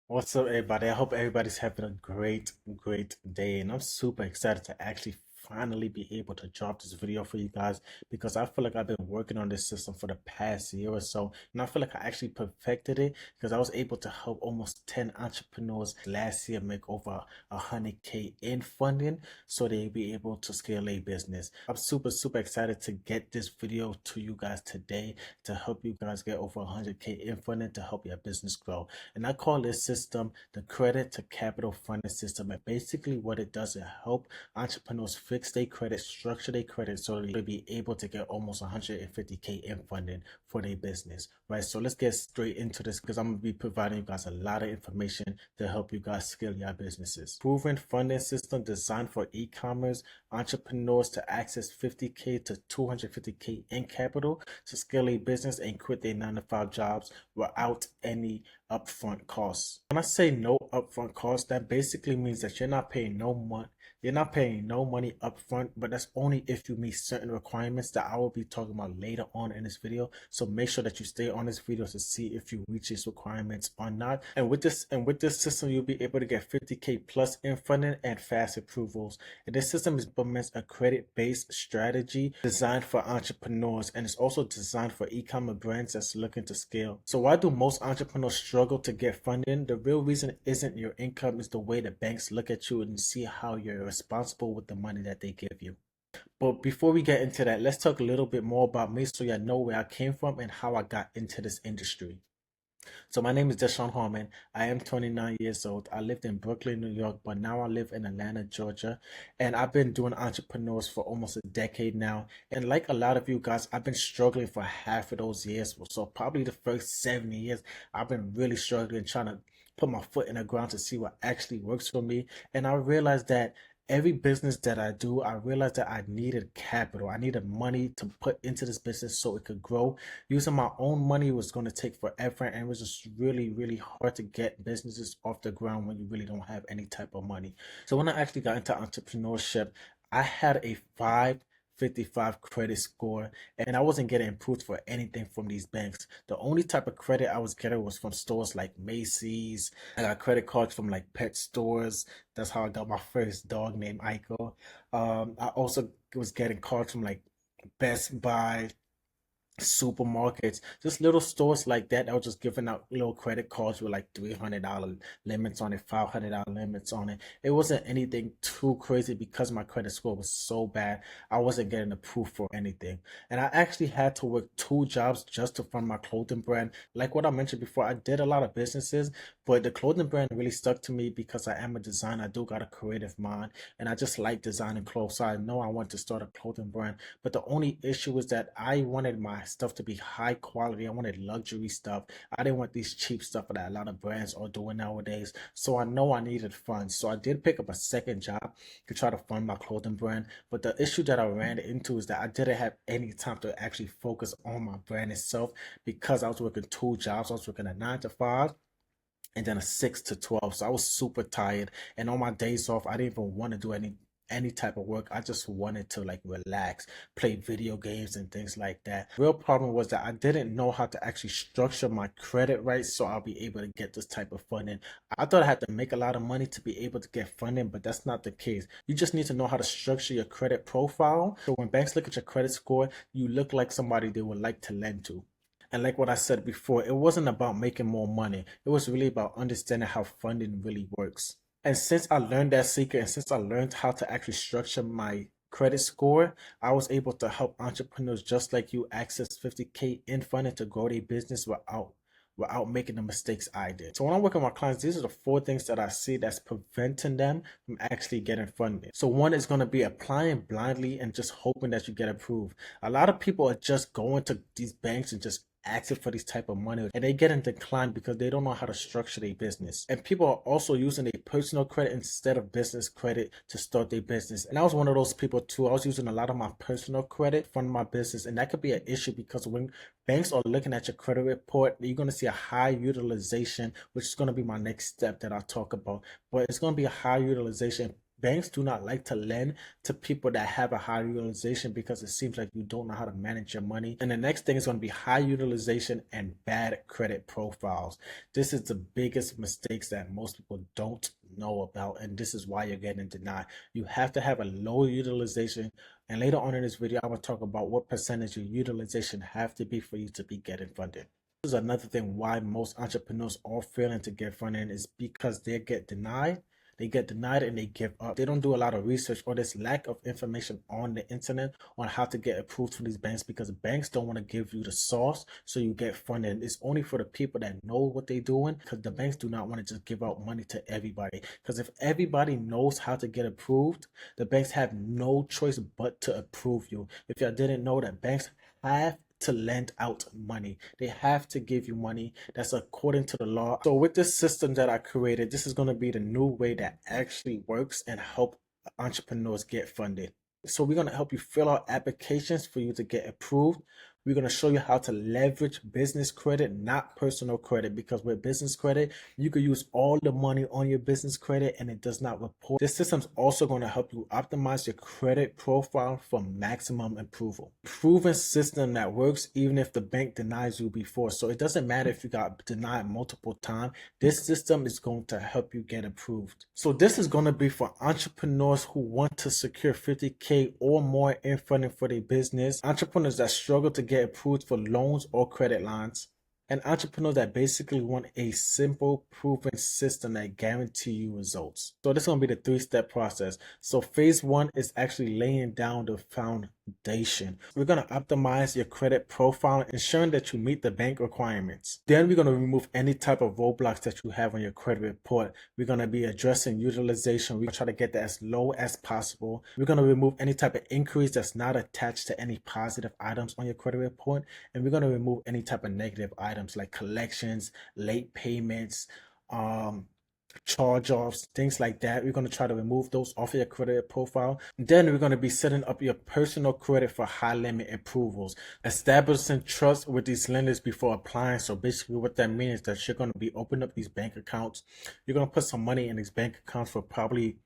What's up, everybody? I hope everybody's having a great day. And I'm super excited to actually finally be able to drop this video for you guys because I feel like I've been working on this system for the past year or so. And I feel like I actually perfected it because I was able to help almost 10 entrepreneurs last year make over 100K in funding so they be able to scale a business. I'm super excited to get this video to you guys today to help you guys get over 100K in funding to help your business grow. And I call this system the credit to capital funding system. And basically what it does, it help entrepreneurs fix their credit, structure their credit so they'll be able to get almost 150K in funding for their business, right? So let's get straight into this because I'm going to be providing you guys a lot of information to help you guys scale your businesses. Proven funding system designed for e-commerce entrepreneurs to access 50K to 250K in capital to scale a business and quit their 9 to 5 jobs without any upfront costs. When I say no upfront costs, that basically means that you're not paying no money upfront, but that's only if you meet certain requirements that I will be talking about later on in this video. So make sure that you stay on this video to see if you reach these requirements or not. And with this system, you'll be able to get 50K plus in funding and fast approvals. And this system implements a credit-based strategy designed for entrepreneurs, and it's also designed for e-commerce brands that's looking to scale. So why do most entrepreneurs struggle to get funding? The real reason isn't your income, it's the way the banks look at you and see how you're responsible with the money that they give you. But before we get into that, let's talk a little bit more about me so you know where I came from and how I got into this industry. So my name is Deshaun Harmon. I am 29 years old. I lived in Brooklyn, New York, but now I live in Atlanta, Georgia. And I've been doing entrepreneurs for almost a decade now. And like a lot of you guys, I've been struggling for half of those years. So probably the first 7 years, I've been really struggling trying to put my foot in the ground to see what actually works for me. And I realized that every business that I do, I realized that I needed capital. I needed money to put into this business so it could grow. Using my own money was going to take forever, and it was just really hard to get businesses off the ground when you really don't have any type of money. So when I actually got into entrepreneurship, I had a 555 credit score, and I wasn't getting approved for anything from these banks. The only type of credit I was getting was from stores like Macy's. I got credit cards from like pet stores. That's how I got my first dog named Aiko. I also was getting cards from like Best Buy, supermarkets, just little stores like that. I was just giving out little credit cards with like $300 limits on it, $500 limits on it. It wasn't anything too crazy because my credit score was so bad. I wasn't getting approved for anything. And I actually had to work 2 jobs just to fund my clothing brand. Like what I mentioned before, I did a lot of businesses, but the clothing brand really stuck to me because I am a designer. I do got a creative mind and I just like designing clothes. So I know I want to start a clothing brand. But the only issue was that I wanted my stuff to be high quality. I wanted luxury stuff. I didn't want these cheap stuff that a lot of brands are doing nowadays. So I know I needed funds. So I did pick up a second job to try to fund my clothing brand. But the issue that I ran into is that I didn't have any time to actually focus on my brand itself because I was working 2 jobs. I was working a 9 to 5 and then a 6 to 12. So I was super tired. And on my days off, I didn't even want to do any type of work. I just wanted to like relax, play video games and things like that. Real problem was that I didn't know how to actually structure my credit right so I'll be able to get this type of funding. I thought I had to make a lot of money to be able to get funding, but that's not the case. You just need to know how to structure your credit profile. So when banks look at your credit score, you look like somebody they would like to lend to. And like what I said before, it wasn't about making more money. It was really about understanding how funding really works. And since I learned that secret and since I learned how to actually structure my credit score, I was able to help entrepreneurs just like you access 50K in funding to grow their business without making the mistakes I did. So when I work with my clients, these are the 4 things that I see that's preventing them from actually getting funding. So one is going to be applying blindly and just hoping that you get approved. A lot of people are just going to these banks and just asking for this type of money and they get in decline because they don't know how to structure their business. And people are also using their personal credit instead of business credit to start their business. And I was one of those people too. I was using a lot of my personal credit from my business, and that could be an issue because when banks are looking at your credit report, you're going to see a high utilization, which is going to be my next step that I'll talk about. But it's going to be a high utilization Banks do not like to lend to people that have a high utilization because it seems like you don't know how to manage your money. And the next thing is going to be high utilization and bad credit profiles. This is the biggest mistakes that most people don't know about, and this is why you're getting denied. You have to have a low utilization, and later on in this video, I'm going to talk about what percentage your utilization have to be for you to be getting funded. This is another thing why most entrepreneurs are failing to get funding is because they get denied. They get denied and they give up. They don't do a lot of research, or there's lack of information on the internet on how to get approved from these banks, because banks don't want to give you the sauce so you get funded. It's only for the people that know what they're doing, because the banks do not want to just give out money to everybody. Because if everybody knows how to get approved, the banks have no choice but to approve you. If y'all didn't know that banks have to lend out money. They have to give you money. That's according to the law. So with this system that I created, this is going to be the new way that actually works and help entrepreneurs get funded. So we're going to help you fill out applications for you to get approved. We're going to show you how to leverage business credit, not personal credit, because with business credit, you can use all the money on your business credit and it does not report. This system's also going to help you optimize your credit profile for maximum approval. Proven system that works even if the bank denies you before. So it doesn't matter if you got denied multiple times. This system is going to help you get approved. So this is going to be for entrepreneurs who want to secure 50K or more in funding for their business, entrepreneurs that struggle to get approved for loans or credit lines, and entrepreneurs that basically want a simple, proven system that guarantee you results. So this is going to be the 3-step process. So phase 1 is actually laying down the foundation. We're going to optimize your credit profile, ensuring that you meet the bank requirements. Then we're going to remove any type of roadblocks that you have on your credit report. We're going to be addressing utilization. We're going to try to get that as low as possible. We're going to remove any type of increase that's not attached to any positive items on your credit report. And we're going to remove any type of negative items like collections, late payments, charge-offs, things like that. We're going to try to remove those off of your credit profile. Then we're going to be setting up your personal credit for high limit approvals, establishing trust with these lenders before applying. So basically what that means is that you're going to be opening up these bank accounts. You're going to put some money in these bank accounts for probably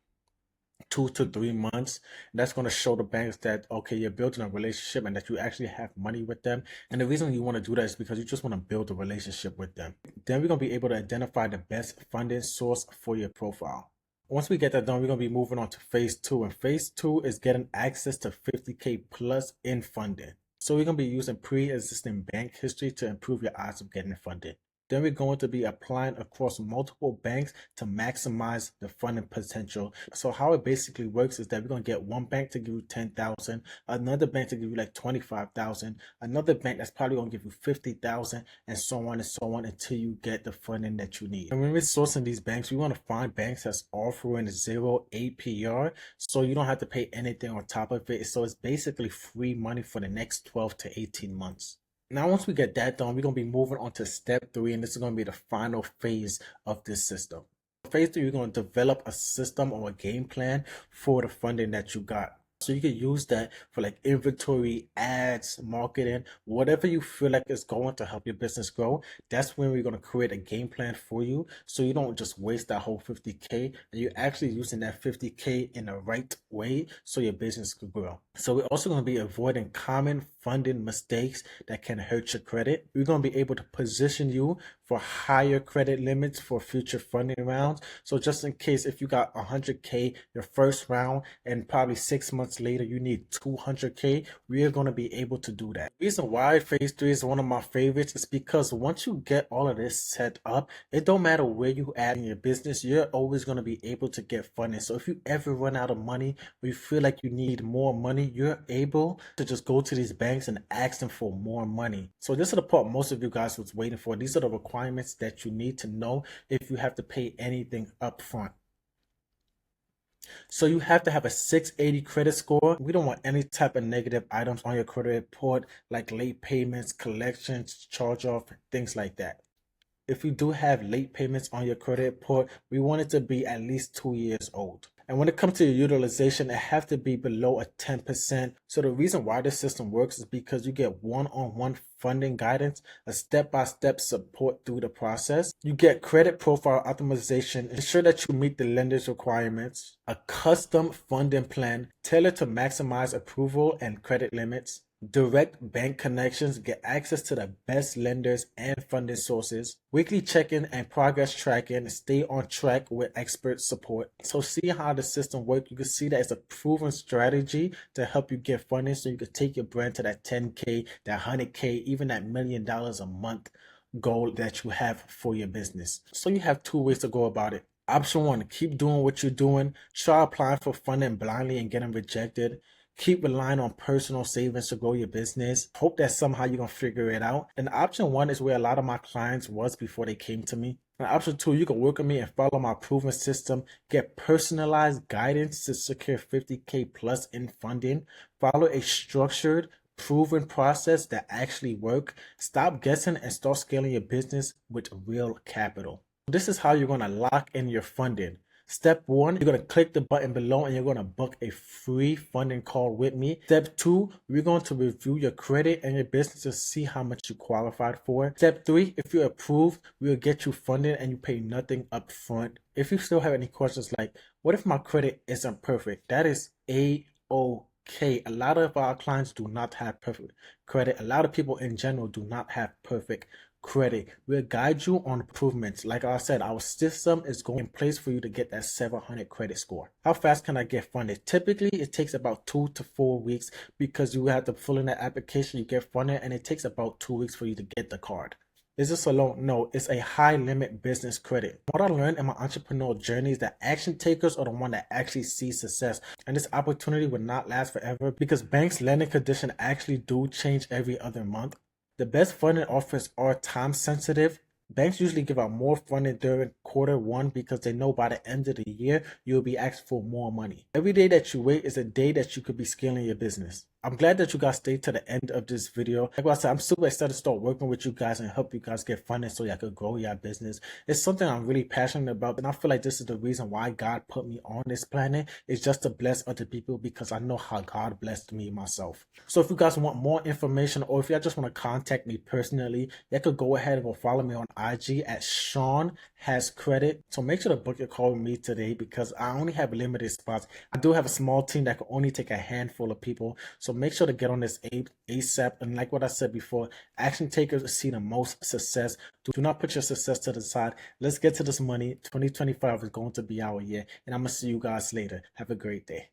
2 to 3 months. That's going to show the banks that, okay, you're building a relationship and that you actually have money with them. And the reason you want to do that is because you just want to build a relationship with them. Then we're going to be able to identify the best funding source for your profile. Once we get that done, we're going to be moving on to phase 2. And phase 2 is getting access to 50K plus in funding. So we're going to be using pre-existing bank history to improve your odds of getting funded. Then we're going to be applying across multiple banks to maximize the funding potential. So how it basically works is that we're going to get one bank to give you 10,000, another bank to give you like 25,000, another bank that's probably going to give you 50,000, and so on and so on until you get the funding that you need. And when we're sourcing these banks, we want to find banks that's offering 0 APR, so you don't have to pay anything on top of it. So it's basically free money for the next 12 to 18 months. Now, once we get that done, we're going to be moving on to step 3, and this is going to be the final phase of this system. Phase 3, you're going to develop a system or a game plan for the funding that you got. So you can use that for like inventory, ads, marketing, whatever you feel like is going to help your business grow. That's when we're going to create a game plan for you, so you don't just waste that whole 50K, and you're actually using that 50K in the right way so your business could grow. So we're also going to be avoiding common funding mistakes that can hurt your credit. We're going to be able to position you for higher credit limits for future funding rounds. So just in case, if you got 100K your first round and probably 6 months later you need 200K, we are going to be able to do that. The reason why phase 3 is one of my favorites is because once you get all of this set up, it don't matter where you at in your business, you're always going to be able to get funding. So if you ever run out of money or you feel like you need more money, you're able to just go to these banks and ask them for more money. So this is the part most of you guys was waiting for. These are the requirements that you need to know if you have to pay anything up front. So you have to have a 680 credit score. We don't want any type of negative items on your credit report, like late payments, collections, charge-off, things like that. If you do have late payments on your credit report, we want it to be at least 2 years old. And when it comes to your utilization, it have to be below a 10%. So the reason why this system works is because you get one-on-one funding guidance, a step-by-step support through the process. You get credit profile optimization, ensure that you meet the lender's requirements, a custom funding plan tailored to maximize approval and credit limits, direct bank connections, get access to the best lenders and funding sources, weekly check-in and progress tracking, stay on track with expert support. So see how the system works. You can see that it's a proven strategy to help you get funding so you can take your brand to that 10K, that 100K, even that $1 million a month goal that you have for your business. So you have two ways to go about it. Option one, keep doing what you're doing. Try applying for funding blindly and getting rejected. Keep relying on personal savings to grow your business. Hope that somehow you're going to figure it out. And option one is where a lot of my clients was before they came to me. And option two, you can work with me and follow my proven system. Get personalized guidance to secure 50K plus in funding. Follow a structured, proven process that actually work. Stop guessing and start scaling your business with real capital. This is how you're going to lock in your funding. Step one, you're going to click the button below and you're going to book a free funding call with me. Step two, we're going to review your credit and your business to see how much you qualified for. Step three, if you're approved, we'll get you funded and you pay nothing up front. If you still have any questions like, what if my credit isn't perfect? That is A-OK. A lot of our clients do not have perfect credit. A lot of people in general do not have perfect credit. We'll guide you on improvements. Like I said, our system is going in place for you to get that 700 credit score. How fast can I get funded? Typically, it takes about 2 to 4 weeks because you have to fill in that application, you get funded, and it takes about 2 weeks for you to get the card. Is this a loan? No, it's a high limit business credit. What I learned in my entrepreneurial journey is that action takers are the one that actually see success. And this opportunity will not last forever because banks' lending conditions actually do change every other month. The best funding offers are time sensitive. Banks usually give out more funding during quarter one because they know by the end of the year, you'll be asked for more money. Every day that you wait is a day that you could be scaling your business. I'm glad that you guys stayed to the end of this video. Like I said, I'm super excited to start working with you guys and help you guys get funding so y'all could grow your business. It's something I'm really passionate about, and I feel like this is the reason why God put me on this planet. It's just to bless other people because I know how God blessed me myself. So if you guys want more information or if y'all just want to contact me personally, you could go ahead and go follow me on IG at Sean Has Credit. So make sure to book your call with me today because I only have limited spots. I do have a small team that can only take a handful of people. So make sure to get on this ASAP. And like what I said before, action takers see the most success. Do not put your success to the side. Let's get to this money. 2025 is going to be our year. And I'm going to see you guys later. Have a great day.